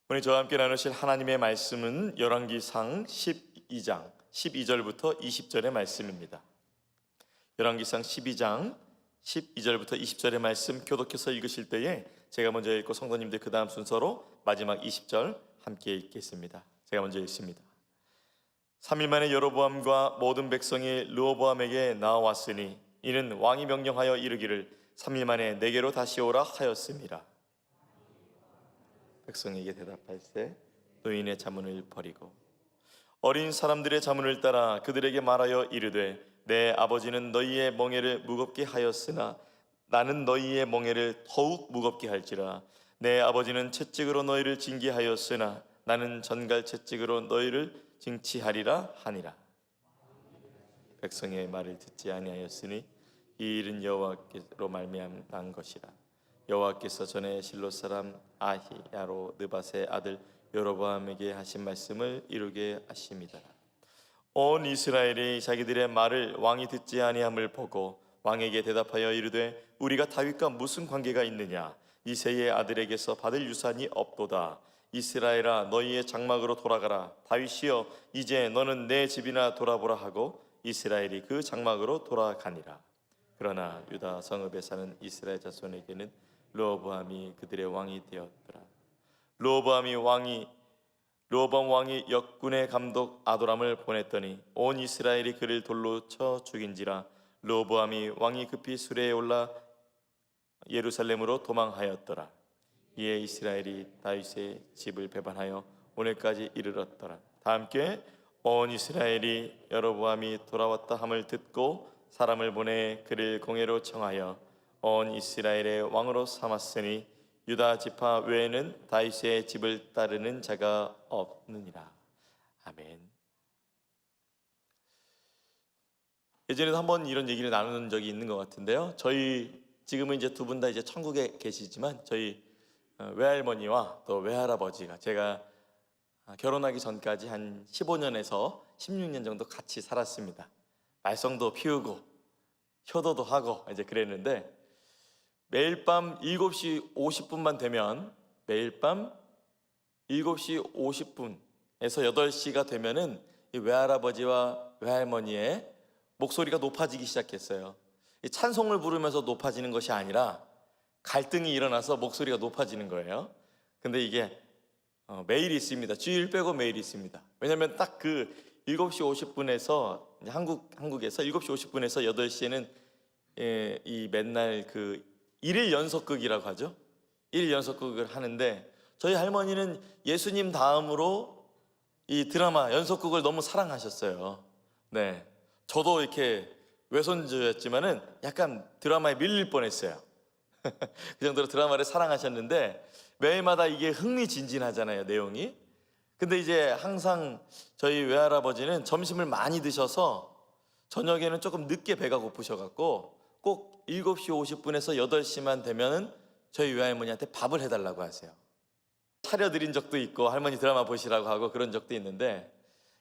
오늘 저와 함께 나누실 하나님의 말씀은 열왕기상 12장 12절부터 20절의 말씀입니다. 열왕기상 12장 12절부터 20절의 말씀 교독해서 읽으실 때에 제가 먼저 읽고 성도님들 그 다음 순서로 마지막 20절 함께 읽겠습니다. 제가 먼저 읽습니다. 3일 만에 여로보암과 모든 백성이 르호보암에게 나와왔으니 이는 왕이 명령하여 이르기를 3일 만에 내게로 다시 오라 하였습니다. 백성에게 대답할세 노인의 자문을 버리고 어린 사람들의 자문을 따라 그들에게 말하여 이르되 내 아버지는 너희의 멍에를 무겁게 하였으나 나는 너희의 멍에를 더욱 무겁게 할지라. 내 아버지는 채찍으로 너희를 징계하였으나 나는 전갈 채찍으로 너희를 징치하리라 하니라. 백성의 말을 듣지 아니하였으니 이 일은 여호와께로 말미암은 것이라. 여호와께서 전에 실로 사람 아히야로 느밧의 아들 여로보암에게 하신 말씀을 이루게 하심이다. 온 이스라엘이 자기들의 말을 왕이 듣지 아니함을 보고 왕에게 대답하여 이르되 우리가 다윗과 무슨 관계가 있느냐? 이새의 아들에게서 받을 유산이 없도다. 이스라엘아 너희의 장막으로 돌아가라. 다윗이여 이제 너는 내 집이나 돌아보라 하고 이스라엘이 그 장막으로 돌아가니라. 그러나 유다 성읍에 사는 이스라엘 자손에게는 르호보암이 그들의 왕이 되었더라. 르호보암 왕이 역군의 감독 아도람을 보냈더니 온 이스라엘이 그를 돌로 쳐 죽인지라. 르호보암이 왕이 급히 수레에 올라 예루살렘으로 도망하였더라. 이에 이스라엘이 다윗의 집을 배반하여 오늘까지 이르렀더라. 다 함께 온 이스라엘이 여로보암이 돌아왔다 함을 듣고 사람을 보내 그를 공회로 청하여 온 이스라엘의 왕으로 삼았으니 유다 지파 외에는 다윗의 집을 따르는 자가 없느니라. 아멘. 예전에도 한번 이런 얘기를 나눈 적이 있는 것 같은데요. 저희 지금은 이제 두 분 다 이제 천국에 계시지만 저희 외할머니와 또 외할아버지가 제가 결혼하기 전까지 한 15년에서 16년 정도 같이 살았습니다. 말썽도 피우고 효도도 하고 이제 그랬는데 매일 밤 7시 50분만 되면 매일 밤 7시 50분에서 8시가 되면은 이 외할아버지와 외할머니의 목소리가 높아지기 시작했어요. 이 찬송을 부르면서 높아지는 것이 아니라 갈등이 일어나서 목소리가 높아지는 거예요. 근데 이게 매일 있습니다. 주일 빼고 매일 있습니다. 왜냐하면 딱 그 7시 50분에서 한국에서 7시 50분에서 8시에는 이 맨날 그 일일 연속극이라고 하죠. 일일 연속극을 하는데 저희 할머니는 예수님 다음으로 이 드라마 연속극을 너무 사랑하셨어요. 네, 저도 이렇게 외손주였지만은 약간 드라마에 밀릴 뻔했어요. 그 정도로 드라마를 사랑하셨는데 매일마다 이게 흥미진진하잖아요, 내용이. 근데 이제 항상 저희 외할아버지는 점심을 많이 드셔서 저녁에는 조금 늦게 배가 고프셔갖고 꼭 7시 50분에서 8시만 되면은 저희 외할머니한테 밥을 해달라고 하세요. 차려드린 적도 있고 할머니 드라마 보시라고 하고 그런 적도 있는데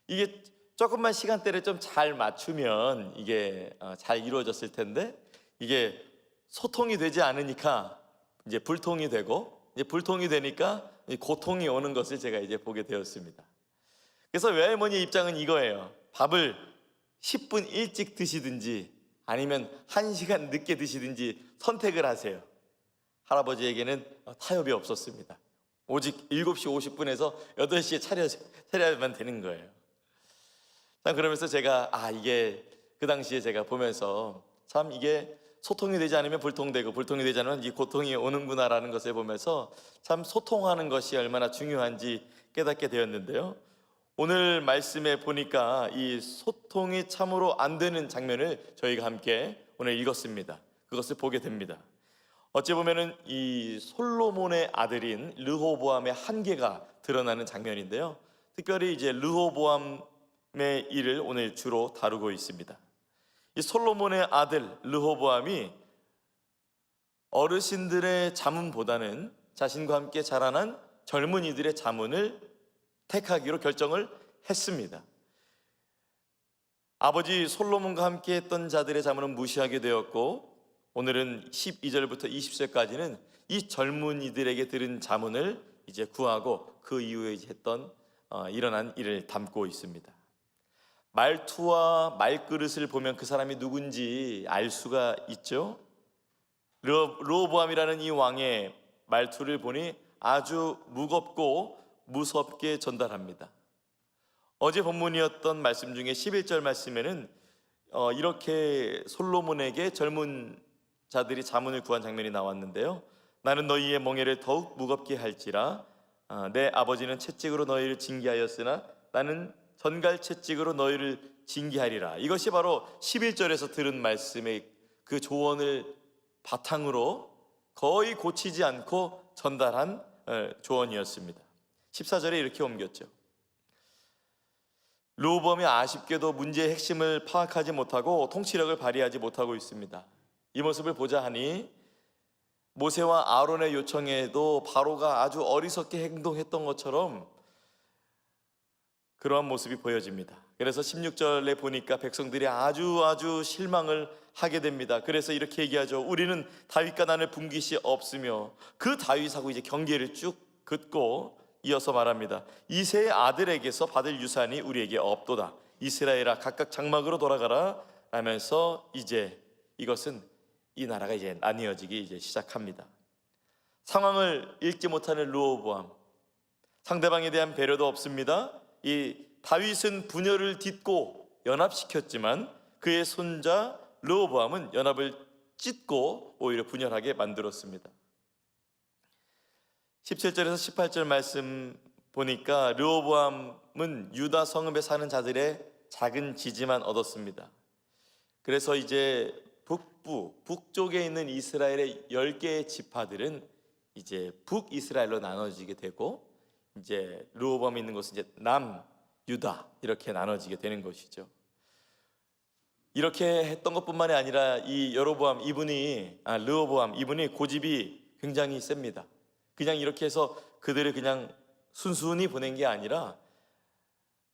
이게 조금만 시간대를 좀 잘 맞추면 이게 잘 이루어졌을 텐데 이게 소통이 되지 않으니까 이제 불통이 되고 이제 불통이 되니까 고통이 오는 것을 제가 이제 보게 되었습니다. 그래서 외할머니의 입장은 이거예요. 밥을 10분 일찍 드시든지 아니면 1시간 늦게 드시든지 선택을 하세요. 할아버지에게는 타협이 없었습니다. 오직 7시 50분에서 8시에 차려야만 되는 거예요. 그러면서 제가 이게 그 당시에 제가 보면서 참 이게 소통이 되지 않으면 불통되고 불통이 되지 않으면 이 고통이 오는구나라는 것을 보면서 참 소통하는 것이 얼마나 중요한지 깨닫게 되었는데요. 오늘 말씀에 보니까 이 소통이 참으로 안 되는 장면을 저희가 함께 오늘 읽었습니다. 그것을 보게 됩니다. 어찌 보면은 이 솔로몬의 아들인 르호보암의 한계가 드러나는 장면인데요. 특별히 이제 르호보암의 일을 오늘 주로 다루고 있습니다. 이 솔로몬의 아들 르호보암이 어르신들의 자문보다는 자신과 함께 자라난 젊은이들의 자문을 택하기로 결정을 했습니다. 아버지 솔로몬과 함께 했던 자들의 자문은 무시하게 되었고 오늘은 12절부터 20절까지는 이 젊은이들에게 들은 자문을 이제 구하고 그 이후에 이제 했던 일어난 일을 담고 있습니다. 말투와 말그릇을 보면 그 사람이 누군지 알 수가 있죠. 르호보암이라는 이 왕의 말투를 보니 아주 무겁고 무섭게 전달합니다. 어제 본문이었던 말씀 중에 11절 말씀에는 이렇게 솔로몬에게 젊은 자들이 자문을 구한 장면이 나왔는데요. 나는 너희의 멍에를 더욱 무겁게 할지라 내 아버지는 채찍으로 너희를 징계하였으나 나는 전갈 채찍으로 너희를 징계하리라. 이것이 바로 11절에서 들은 말씀의 그 조언을 바탕으로 거의 고치지 않고 전달한 조언이었습니다. 14절에 이렇게 옮겼죠. 르호보암이 아쉽게도 문제의 핵심을 파악하지 못하고 통치력을 발휘하지 못하고 있습니다. 이 모습을 보자 하니 모세와 아론의 요청에도 바로가 아주 어리석게 행동했던 것처럼 그러한 모습이 보여집니다. 그래서 16절에 보니까 백성들이 아주 실망을 하게 됩니다. 그래서 이렇게 얘기하죠. 우리는 다윗과 나눌 분깃이 없으며 그 다윗하고 이제 경계를 쭉 긋고 이어서 말합니다. 이새의 아들에게서 받을 유산이 우리에게 없도다. 이스라엘아 각각 장막으로 돌아가라 라면서 이제 이것은 이 나라가 이제 나뉘어지기 이제 시작합니다. 상황을 읽지 못하는 르호보암, 상대방에 대한 배려도 없습니다. 이 다윗은 분열을 딛고 연합시켰지만 그의 손자 르호보암은 연합을 찢고 오히려 분열하게 만들었습니다. 17절에서 18절 말씀 보니까 르호보암은 유다 성읍에 사는 자들의 작은 지지만 얻었습니다. 그래서 이제 북쪽에 있는 이스라엘의 10개의 지파들은 이제 북이스라엘로 나눠지게 되고 이제 르호보암이 있는 곳은 이제 남유다 이렇게 나눠지게 되는 것이죠. 이렇게 했던 것뿐만이 아니라 이 르호보암 이분이 고집이 굉장히 셉니다. 그냥 이렇게 해서 그들을 그냥 순순히 보낸 게 아니라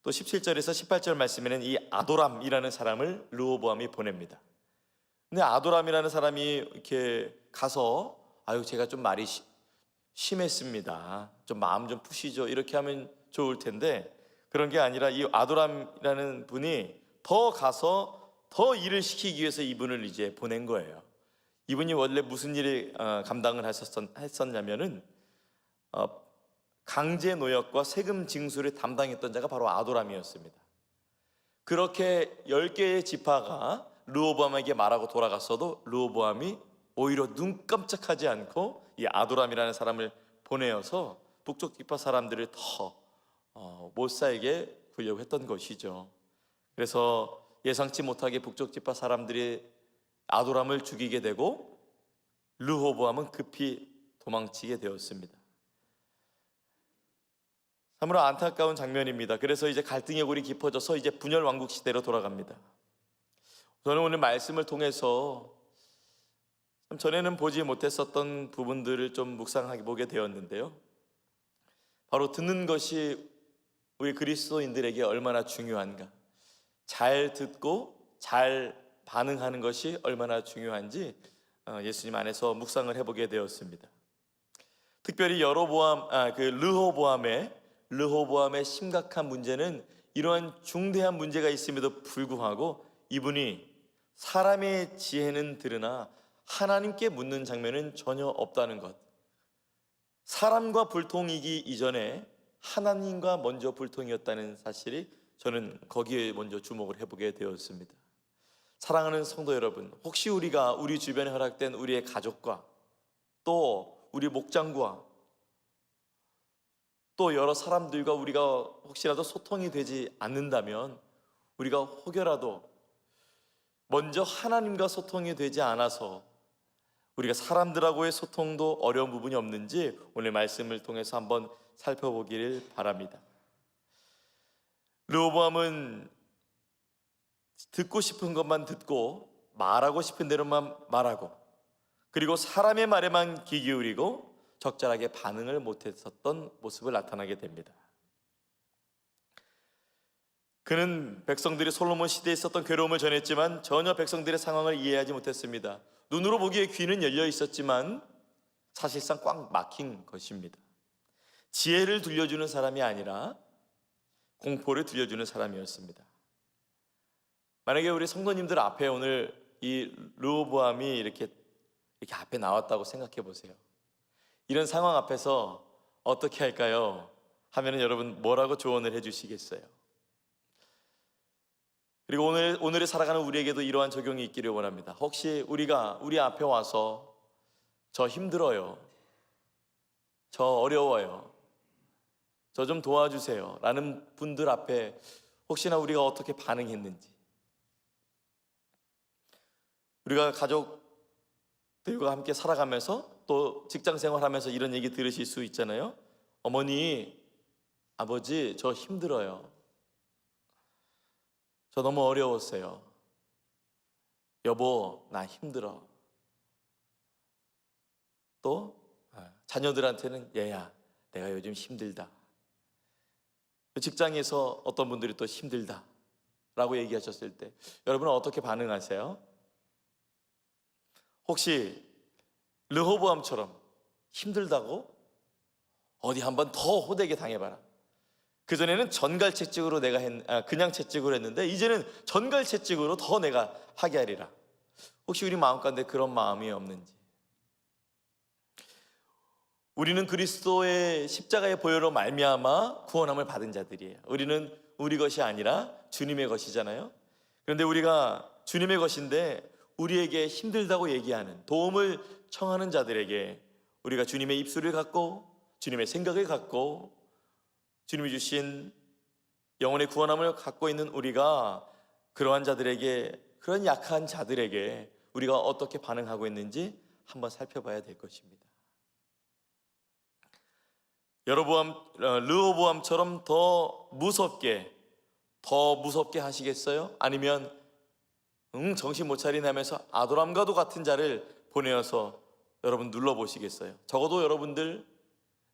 또 17절에서 18절 말씀에는 이 아도람이라는 사람을 르호보암이 보냅니다. 근데 아도람이라는 사람이 이렇게 가서 제가 좀 말이 심했습니다. 좀 마음 좀 푸시죠. 이렇게 하면 좋을 텐데 그런 게 아니라 이 아도람이라는 분이 더 가서 더 일을 시키기 위해서 이분을 이제 보낸 거예요. 이분이 원래 무슨 일을 감당을 했었냐면은 강제 노역과 세금 징수를 담당했던 자가 바로 아도람이었습니다. 그렇게 10개의 지파가 르호보암에게 말하고 돌아갔어도 르호보암이 오히려 눈 깜짝하지 않고 이 아도람이라는 사람을 보내어서 북쪽 지파 사람들을 더 못살게 굴려고 했던 것이죠. 그래서 예상치 못하게 북쪽 지파 사람들이 아도람을 죽이게 되고 르호보암은 급히 도망치게 되었습니다. 참으로 안타까운 장면입니다. 그래서 이제 갈등의 골이 깊어져서 이제 분열 왕국 시대로 돌아갑니다. 저는 오늘 말씀을 통해서 전에는 보지 못했었던 부분들을 좀 묵상하게 보게 되었는데요. 바로 듣는 것이 우리 그리스도인들에게 얼마나 중요한가, 잘 듣고 잘 반응하는 것이 얼마나 중요한지 예수님 안에서 묵상을 해보게 되었습니다. 특별히 르호보암의 심각한 문제는 이러한 중대한 문제가 있음에도 불구하고 이분이 사람의 지혜는 들으나 하나님께 묻는 장면은 전혀 없다는 것. 사람과 불통이기 이전에 하나님과 먼저 불통이었다는 사실이 저는 거기에 먼저 주목을 해보게 되었습니다. 사랑하는 성도 여러분, 혹시 우리가 우리 주변에 허락된 우리의 가족과 또 우리 목장과 또 여러 사람들과 우리가 혹시라도 소통이 되지 않는다면 우리가 혹여라도 먼저 하나님과 소통이 되지 않아서 우리가 사람들하고의 소통도 어려운 부분이 없는지 오늘 말씀을 통해서 한번 살펴보기를 바랍니다. 르호보암은 듣고 싶은 것만 듣고 말하고 싶은 대로만 말하고 그리고 사람의 말에만 귀 기울이고 적절하게 반응을 못했었던 모습을 나타나게 됩니다. 그는 백성들이 솔로몬 시대에 있었던 괴로움을 전했지만 전혀 백성들의 상황을 이해하지 못했습니다. 눈으로 보기에 귀는 열려 있었지만 사실상 꽉 막힌 것입니다. 지혜를 들려주는 사람이 아니라 공포를 들려주는 사람이었습니다. 만약에 우리 성도님들 앞에 오늘 이 르호보암이 이렇게 앞에 나왔다고 생각해 보세요. 이런 상황 앞에서 어떻게 할까요? 하면은 여러분 뭐라고 조언을 해주시겠어요? 그리고 오늘에 살아가는 우리에게도 이러한 적용이 있기를 원합니다. 혹시 우리가 우리 앞에 와서 저 힘들어요, 저 어려워요, 저 좀 도와주세요 라는 분들 앞에 혹시나 우리가 어떻게 반응했는지, 우리가 가족들과 함께 살아가면서 또 직장 생활하면서 이런 얘기 들으실 수 있잖아요. 어머니, 아버지, 저 힘들어요, 저 너무 어려웠어요, 여보 나 힘들어. 또 자녀들한테는 얘야 내가 요즘 힘들다. 직장에서 어떤 분들이 또 힘들다 라고 얘기하셨을 때 여러분은 어떻게 반응하세요? 혹시 르호보암처럼 힘들다고 어디 한번 더 호되게 당해봐라. 그전에는 전갈채찍으로 그냥 채찍으로 했는데 이제는 전갈채찍으로 더 내가 하게 하리라. 혹시 우리 마음 가운데 그런 마음이 없는지. 우리는 그리스도의 십자가의 보혈로 말미암아 구원함을 받은 자들이에요. 우리는 우리 것이 아니라 주님의 것이잖아요. 그런데 우리가 주님의 것인데 우리에게 힘들다고 얘기하는, 도움을 청하는 자들에게 우리가 주님의 입술을 갖고 주님의 생각을 갖고 주님이 주신 영혼의 구원함을 갖고 있는 우리가 그러한 자들에게, 그런 약한 자들에게 우리가 어떻게 반응하고 있는지 한번 살펴봐야 될 것입니다. 르호보암처럼 더 무섭게 하시겠어요? 아니면 정신 못 차리네 하면서 아도람과도 같은 자를 보내어서 여러분 눌러보시겠어요? 적어도 여러분들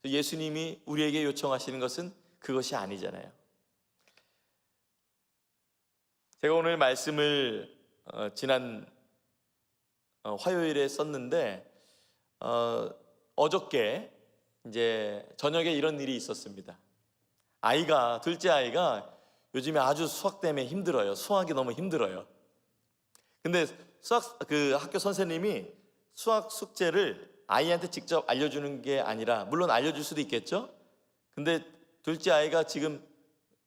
예수님이 우리에게 요청하시는 것은 그것이 아니잖아요. 제가 오늘 말씀을 지난 화요일에 썼는데 어저께 이제 저녁에 이런 일이 있었습니다. 둘째 아이가 요즘에 아주 수학 때문에 힘들어요. 수학이 너무 힘들어요. 근데 학교 선생님이 수학 숙제를 아이한테 직접 알려주는 게 아니라, 물론 알려줄 수도 있겠죠. 근데 둘째 아이가 지금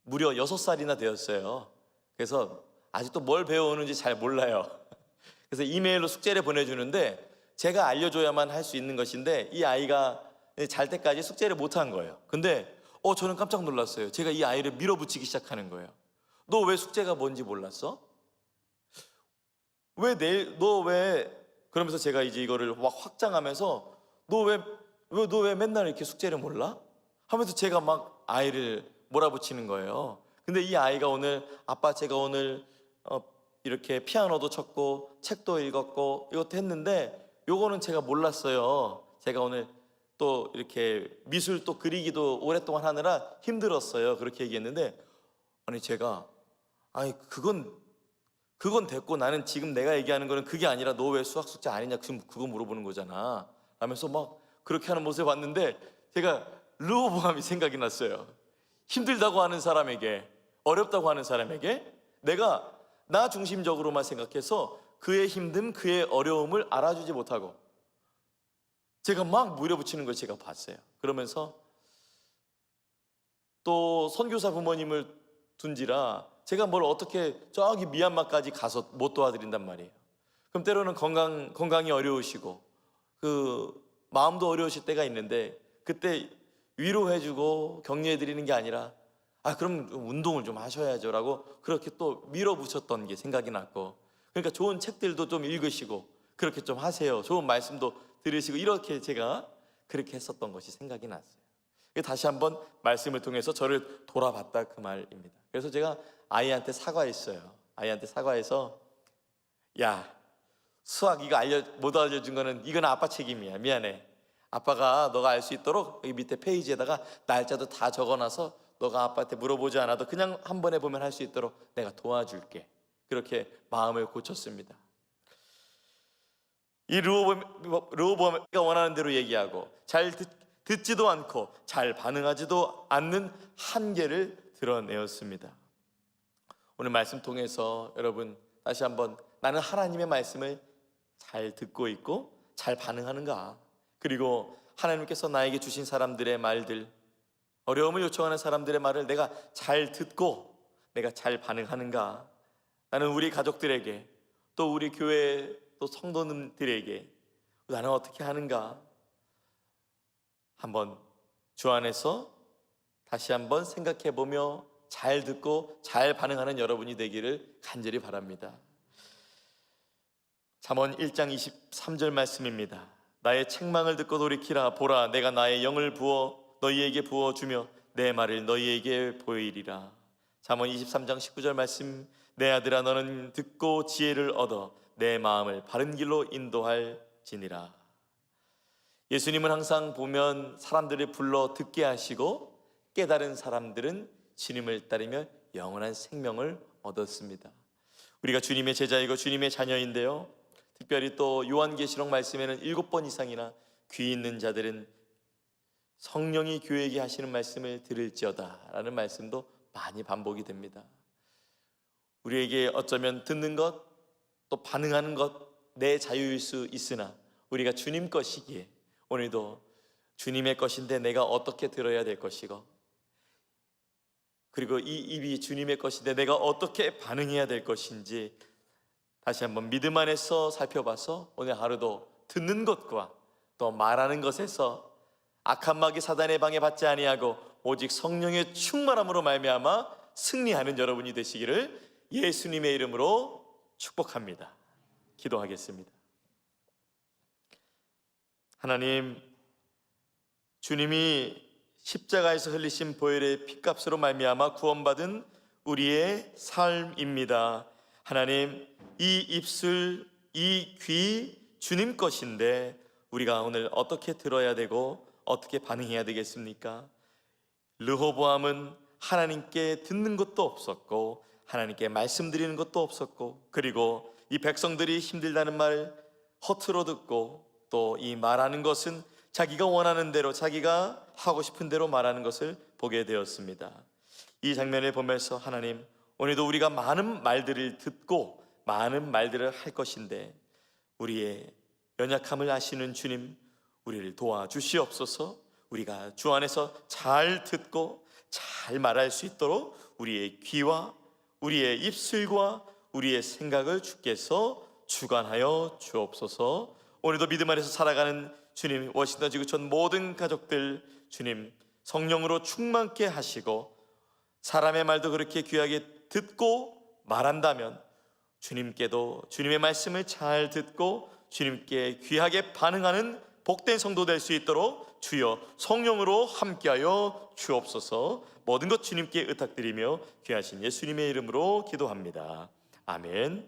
무려 6살이나 되었어요. 그래서 아직도 뭘 배워오는지 잘 몰라요. 그래서 이메일로 숙제를 보내주는데 제가 알려줘야만 할 수 있는 것인데 이 아이가 잘 때까지 숙제를 못한 거예요. 근데 저는 깜짝 놀랐어요. 제가 이 아이를 밀어붙이기 시작하는 거예요. 너 왜 숙제가 뭔지 몰랐어? 그러면서 제가 이제 이거를 막 확장하면서 너 왜 맨날 이렇게 숙제를 몰라? 하면서 제가 막 아이를 몰아붙이는 거예요. 근데 이 아이가 오늘 아빠 제가 오늘 이렇게 피아노도 쳤고 책도 읽었고 이것도 했는데 요거는 제가 몰랐어요. 제가 오늘 또 이렇게 미술 또 그리기도 오랫동안 하느라 힘들었어요. 그렇게 얘기했는데 아니 제가 그건 됐고 나는 지금 내가 얘기하는 거는 그게 아니라 너 왜 수학 숙제 아니냐 지금 그거 물어보는 거잖아 하면서 막 그렇게 하는 모습을 봤는데 제가 르호보암이 생각이 났어요. 힘들다고 하는 사람에게, 어렵다고 하는 사람에게 내가 나 중심적으로만 생각해서 그의 힘듦, 그의 어려움을 알아주지 못하고 제가 막 밀어붙이는 걸 제가 봤어요. 그러면서 또 선교사 부모님을 둔지라 제가 뭘 어떻게 저기 미얀마까지 가서 못 도와드린단 말이에요. 그럼 때로는 건강이 어려우시고 마음도 어려우실 때가 있는데 그때 위로해주고 격려해드리는 게 아니라 그럼 운동을 좀 하셔야죠 라고 그렇게 또 밀어붙였던 게 생각이 났고, 그러니까 좋은 책들도 좀 읽으시고 그렇게 좀 하세요. 좋은 말씀도 들으시고 이렇게 제가 그렇게 했었던 것이 생각이 났어요. 다시 한번 말씀을 통해서 저를 돌아봤다 그 말입니다. 그래서 제가 아이한테 사과했어요. 아이한테 사과해서 야 수학 이거 못 알려준 거는 이건 아빠 책임이야. 미안해. 아빠가 너가 알 수 있도록 여기 밑에 페이지에다가 날짜도 다 적어놔서 너가 아빠한테 물어보지 않아도 그냥 한 번에 보면 할 수 있도록 내가 도와줄게. 그렇게 마음을 고쳤습니다. 이 르호보암이 원하는 대로 얘기하고 잘 듣지도 않고 잘 반응하지도 않는 한계를 드러내었습니다. 오늘 말씀 통해서 여러분 다시 한번 나는 하나님의 말씀을 잘 듣고 있고 잘 반응하는가, 그리고 하나님께서 나에게 주신 사람들의 말들, 어려움을 요청하는 사람들의 말을 내가 잘 듣고 내가 잘 반응하는가, 나는 우리 가족들에게 또 우리 교회 또 성도님들에게 나는 어떻게 하는가, 한번 주 안에서 다시 한번 생각해 보며 잘 듣고 잘 반응하는 여러분이 되기를 간절히 바랍니다. 잠언 1장 23절 말씀입니다. 나의 책망을 듣고 돌이키라. 보라, 내가 나의 영을 부어 너희에게 부어주며 내 말을 너희에게 보이리라. 잠언 23장 19절 말씀, 내 아들아 너는 듣고 지혜를 얻어 내 마음을 바른 길로 인도할지니라. 예수님은 항상 보면 사람들을 불러 듣게 하시고 깨달은 사람들은 주님을 따르며 영원한 생명을 얻었습니다. 우리가 주님의 제자이고 주님의 자녀인데요, 특별히 또 요한계시록 말씀에는 7번 이상이나 귀 있는 자들은 성령이 교회에게 하시는 말씀을 들을지어다 라는 말씀도 많이 반복이 됩니다. 우리에게 어쩌면 듣는 것 또 반응하는 것 내 자유일 수 있으나 우리가 주님 것이기에 오늘도 주님의 것인데 내가 어떻게 들어야 될 것이고, 그리고 이 입이 주님의 것인데 내가 어떻게 반응해야 될 것인지 다시 한번 믿음 안에서 살펴봐서 오늘 하루도 듣는 것과 또 말하는 것에서 악한 마귀 사단의 방해 받지 아니하고 오직 성령의 충만함으로 말미암아 승리하는 여러분이 되시기를 예수님의 이름으로 축복합니다. 기도하겠습니다. 하나님, 주님이 십자가에서 흘리신 보혈의 피값으로 말미암아 구원받은 우리의 삶입니다. 하나님, 이 입술, 이 귀 주님 것인데 우리가 오늘 어떻게 들어야 되고 어떻게 반응해야 되겠습니까? 르호보암은 하나님께 듣는 것도 없었고 하나님께 말씀드리는 것도 없었고, 그리고 이 백성들이 힘들다는 말 허투루 듣고 또 이 말하는 것은 자기가 원하는 대로 자기가 하고 싶은 대로 말하는 것을 보게 되었습니다. 이 장면을 보면서 하나님, 오늘도 우리가 많은 말들을 듣고 많은 말들을 할 것인데 우리의 연약함을 아시는 주님, 우리를 도와주시옵소서. 우리가 주 안에서 잘 듣고 잘 말할 수 있도록 우리의 귀와 우리의 입술과 우리의 생각을 주께서 주관하여 주옵소서. 오늘도 믿음 안에서 살아가는 주님, 워싱턴 지구촌 모든 가족들 주님 성령으로 충만케 하시고 사람의 말도 그렇게 귀하게 듣고 말한다면 주님께도 주님의 말씀을 잘 듣고 주님께 귀하게 반응하는 복된 성도 될 수 있도록 주여 성령으로 함께하여 주옵소서. 모든 것 주님께 의탁드리며 귀하신 예수님의 이름으로 기도합니다. 아멘.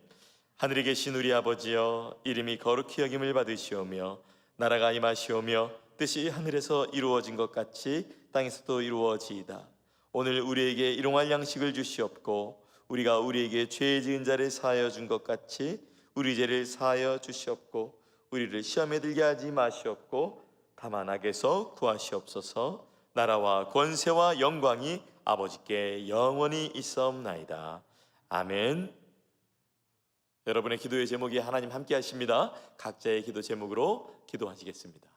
하늘에 계신 우리 아버지여, 이름이 거룩히 여김을 받으시오며 나라가 임하시오며 뜻이 하늘에서 이루어진 것 같이 땅에서도 이루어지이다. 오늘 우리에게 일용할 양식을 주시옵고 우리가 우리에게 죄 지은 자를 사하여 준 것 같이 우리 죄를 사하여 주시옵고 우리를 시험에 들게 하지 마시옵고 다만 악에서 구하시옵소서. 나라와 권세와 영광이 아버지께 영원히 있사옵나이다. 아멘. 여러분의 기도의 제목이 하나님 함께 하십니다. 각자의 기도 제목으로 기도하시겠습니다.